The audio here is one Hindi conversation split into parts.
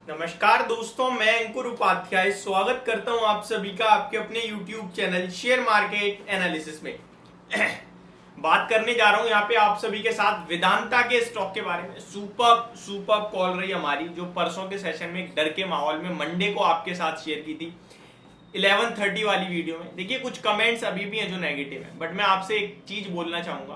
नमस्कार दोस्तों, मैं अंकुर उपाध्याय स्वागत करता हूं आप सभी का आपके अपने YouTube channel share market analysis में। बात करने जा रहा हूं यहां पे आप सभी के साथ वेदांता के स्टॉक के बारे में। सुपर कॉल रही हमारी, जो परसों के सेशन में एक डर के माहौल में मंडे को आपके साथ शेयर की थी 11:30 वाली वीडियो में। देखिए, कुछ कमेंट्स अभी भी हैं जो नेगेटिव है, बट मैं आपसे एक चीज बोलना चाहूंगा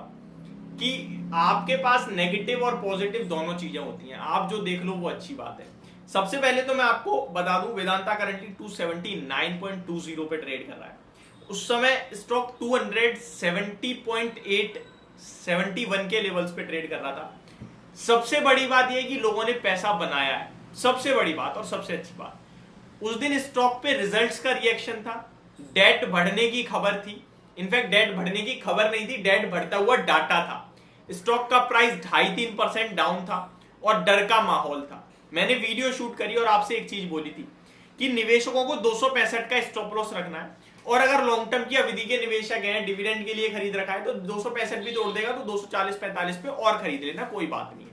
कि आपके पास नेगेटिव और पॉजिटिव दोनों चीजें होती हैं। आप जो देख लो वो अच्छी बात है। सबसे पहले तो मैं आपको बता दूं, वेदांता करंटली 279.20 पे ट्रेड कर रहा है। उस समय स्टॉक 270.871 के लेवल्स पे ट्रेड कर रहा था। सबसे बड़ी बात यह कि लोगों ने पैसा बनाया है, सबसे बड़ी बात और सबसे अच्छी बात। उस दिन स्टॉक पे रिजल्ट्स का रिएक्शन था, डेट बढ़ने की खबर थी। इनफैक्ट डेट बढ़ने की खबर नहीं थी, डेट बढ़ता हुआ डाटा था। स्टॉक का प्राइस 2.5-3% डाउन था और डर का माहौल था। मैंने वीडियो शूट करी और आपसे एक चीज बोली थी कि निवेशकों को 265 का स्टॉप लॉस रखना है, और अगर लॉन्ग टर्म की अवधि के निवेशक हैं, डिविडेंड के लिए खरीद रखा है, तो 265 भी तोड़ देगा तो 240-45 पे और खरीद लेना, कोई बात नहीं है।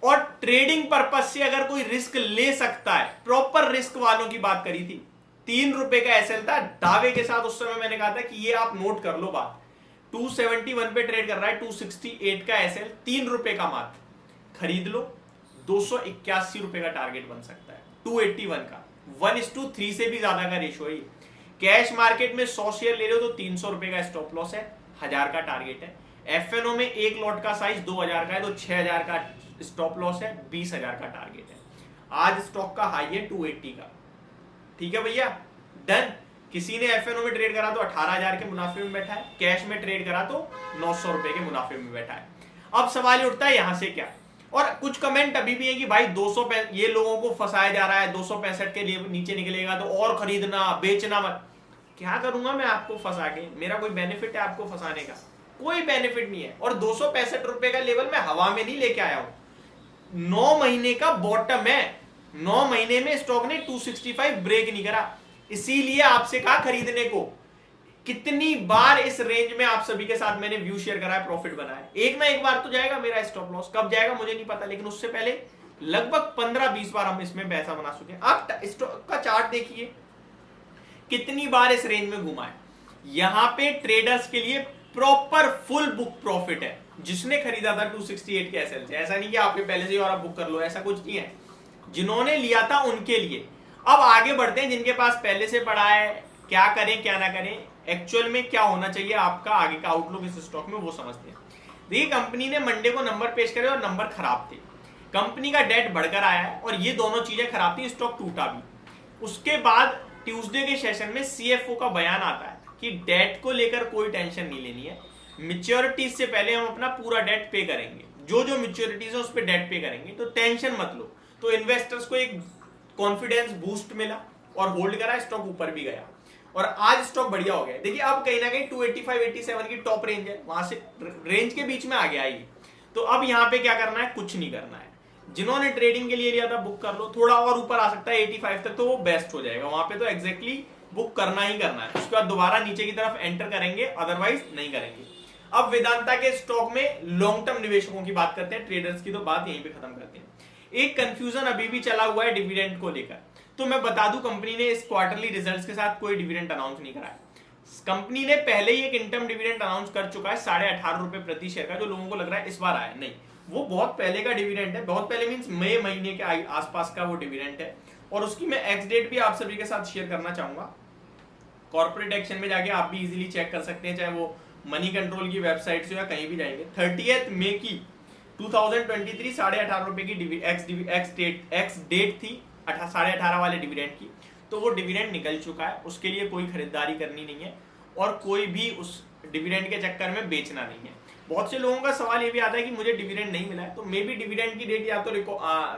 और ट्रेडिंग पर्पज से अगर कोई रिस्क ले सकता है, प्रॉपर रिस्क वालों की बात करी थी। 3 रुपए का एसएल था, दावे के साथ उस समय मैंने कहा था कि ये आप नोट कर लो बात। 271 पे ट्रेड कर रहा है, 268 का एसएल, 3 रुपए का मात्र, खरीद लो। 281 रुपए का टारगेट बन सकता है, 281 का 1:3 से भी ज्यादा का रेशियो है। कैश मार्केट में 100 शेयर ले रहे हो तो 300 रुपए का स्टॉप लॉस है, 1000 का टारगेट है। एफएनओ में एक लॉट का साइज 2000 का है तो 6000 का स्टॉप लॉस है, 20000 का टारगेट है। आज स्टॉक का हाई है 280 का। ठीक है भैया, डन। किसी ने एफएनओ में ट्रेड करा तो 18000 के मुनाफे में बैठा है, कैश में ट्रेड करा तो 900 रुपए के मुनाफे में बैठा है। अब सवाल उठता है यहां से क्या, और कुछ कमेंट अभी भी है कि भाई 200 ये लोगों को फंसाया जा रहा है, 265 के लिए नीचे निकलेगा तो और खरीदना, बेचना मत। क्या करूंगा मैं आपको फंसा के? मेरा कोई बेनिफिट है आपको फंसाने का? कोई बेनिफिट नहीं है। और 265 रुपए का लेवल मैं हवा में नहीं लेके आया हूं, 9 महीने का बॉटम है। 9 महीने में स्टॉक ने 265 ब्रेक नहीं करा, इसीलिए आपसे कहा खरीदने को। कितनी बार इस रेंज में आप सभी के साथ मैंने व्यू शेयर करा है, प्रॉफिट बनाया। एक ना एक बार तो जाएगा मेरा स्टॉप लॉस, कब जाएगा मुझे नहीं पता, लेकिन उससे पहले लगभग 15-20 बार हम इसमें पैसा बना चुके हैं। आप स्टॉक का चार्ट देखिए कितनी बार इस रेंज में घुमा है। यहां पे ट्रेडर्स के लिए प्रॉपर फुल बुक प्रॉफिट है। जिसने खरीदा था 268 के एसएल से, ऐसा नहीं कि आपके पहले से और आप बुक कर लो, ऐसा कुछ नहीं है। जिन्होंने लिया था उनके लिए। अब आगे बढ़ते हैं, जिनके पास पहले से पड़ा है, क्या करें क्या ना करें, एक्चुअल में क्या होना चाहिए आपका आगे का आउटलुक इस स्टॉक में, वो समझते हैं। देखिए, कंपनी ने मंडे को नंबर पेश करे और नंबर खराब थे। कंपनी का डेट बढ़कर आया है और ये दोनों चीजें खराब थी, स्टॉक टूटा भी। उसके बाद ट्यूसडे के सेशन में सीएफओ का बयान आता है कि डेट को लेकर कोई टेंशन नहीं लेनी है, मैच्योरिटीज से पहले हम अपना पूरा डेट पे करेंगे, जो जो मैच्योरिटीज है उस पर डेट पे करेंगे, तो टेंशन मत लो। तो इन्वेस्टर्स को एक कॉन्फिडेंस बूस्ट मिला और होल्ड करा, स्टॉक ऊपर भी गया और आज स्टॉक बढ़िया हो गया। देखिए, अब कहीं ना कहीं 285-87 की टॉप रेंज है, वहां से रेंज के बीच में आ गया ये। तो अब यहां पे क्या करना है, कुछ नहीं करना है। जिन्होंने ट्रेडिंग के लिए लिया था बुक कर लो, थोड़ा और ऊपर आ सकता है 85 तक, तो वो बेस्ट हो जाएगा। वहां पे तो एग्जैक्टली बुक करना ही करना है, उसके बाद दोबारा नीचे की तरफ एंटर करेंगे, अदरवाइज नहीं करेंगे। अब वेदांता के स्टॉक में लॉन्ग टर्म निवेशकों की बात करते हैं, ट्रेडर्स की तो बात यहीं पे खत्म करते हैं। एक कंफ्यूजन अभी भी चला हुआ है डिविडेंड को लेकर। तो मैं बता दूं, कंपनी ने इस क्वार्टरली रिजल्ट्स के साथ कोई डिविडेंड अनाउंस नहीं करा है। कंपनी ने पहले ही एक इंटर्म डिविडेंड अनाउंस कर चुका है 18.5 रुपए प्रति शेयर का, जो लोगों को लग रहा है इस बार आया नहीं, वो बहुत पहले का डिविडेंड है। बहुत पहले मींस मई महीने के आसपास का वो डिविडेंड है, और उसकी मैं एक्स डेट भी आप सभी के साथ शेयर करना चाहूंगा। कॉर्पोरेट एक्शन में जाके आप भी इजीली चेक कर सकते हैं, चाहे वो मनी कंट्रोल की वेबसाइट से या कहीं भी जाएंगे। 30 मई की 2023 18.5 रुपए की एक्स डेट थी 18.5 वाले डिविडेंड की। तो वो डिविडेंड निकल चुका है, उसके लिए कोई खरीदारी करनी नहीं है और कोई भी उस डिविडेंड के चक्कर में बेचना नहीं है। बहुत से लोगों का सवाल ये भी आता है कि मुझे डिविडेंड नहीं मिला है, तो मे बी डिविडेंड की डेट या तो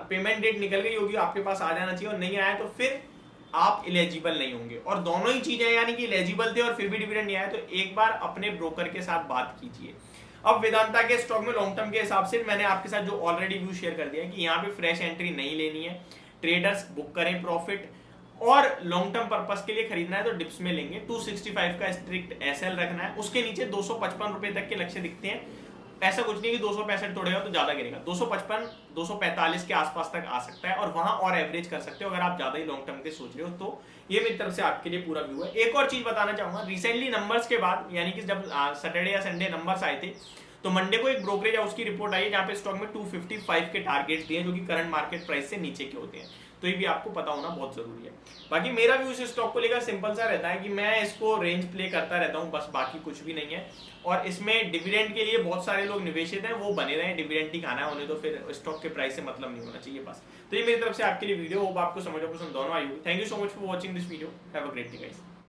पेमेंट डेट निकल गई होगी, आपके पास आ जाना चाहिए, और नहीं आया तो फिर आप इलिजिबल नहीं होंगे। और दोनों ही चीजें, यानी कि इलिजिबल थे और फिर भी डिविडेंड नहीं आया, तो एक बार अपने ब्रोकर के साथ बात कीजिए। अब वेदांता के स्टॉक में लॉन्ग टर्म के हिसाब से मैंने आपके साथ जो ऑलरेडी व्यू शेयर कर दिया है कि यहाँ पे फ्रेश एंट्री नहीं लेनी है, ट्रेडर्स बुक करें प्रॉफिट, और लॉन्ग टर्म पर्पस के लिए खरीदना है तो डिप्स में लेंगे। 265 का स्ट्रिक्ट एसएल रखना है, उसके नीचे 255 रुपए तक के लक्ष्य दिखते हैं। ऐसा कुछ नहीं कि 265 तोड़ेगा तो ज्यादा गिरेगा, 255 245 के आसपास तक आ सकता है और वहां और एवरेज कर सकते हो अगर आप ज्यादा ही लॉन्ग टर्म के सोच रहे हो। तो ये मेरी तरफ से आपके लिए पूरा व्यू है। एक और चीज बताना चाहूंगा, रिसेंटली नंबर्स के बाद यानी कि जब सैटरडे या संडे नंबर्स आए थे तो मंडे को एक ब्रोकरेज हाउस की रिपोर्ट आई है जहां पे स्टॉक में 255 के टारगेट्स दिए जो कि करंट मार्केट प्राइस से नीचे के होते हैं। तो ये भी आपको पता होना बहुत जरूरी है। बाकी मेरा व्यू इस स्टॉक को लेकर सिंपल सा रहता है कि मैं इसको रेंज प्ले करता रहता हूँ, बस बाकी कुछ भी नहीं है। और इसमें डिविडेंड के लिए बहुत सारे लोग निवेशित हैं, वो बने रहे, डिविडेंड ही खाना है उन्हें, तो फिर स्टॉक के प्राइस से मतलब नहीं होना चाहिए बस। तो ये मेरी तरफ से आपके लिए वीडियो, होप आपको समझ और पसंद दोनों आई होगी। Thank you so much for watching this video, have a great day guys.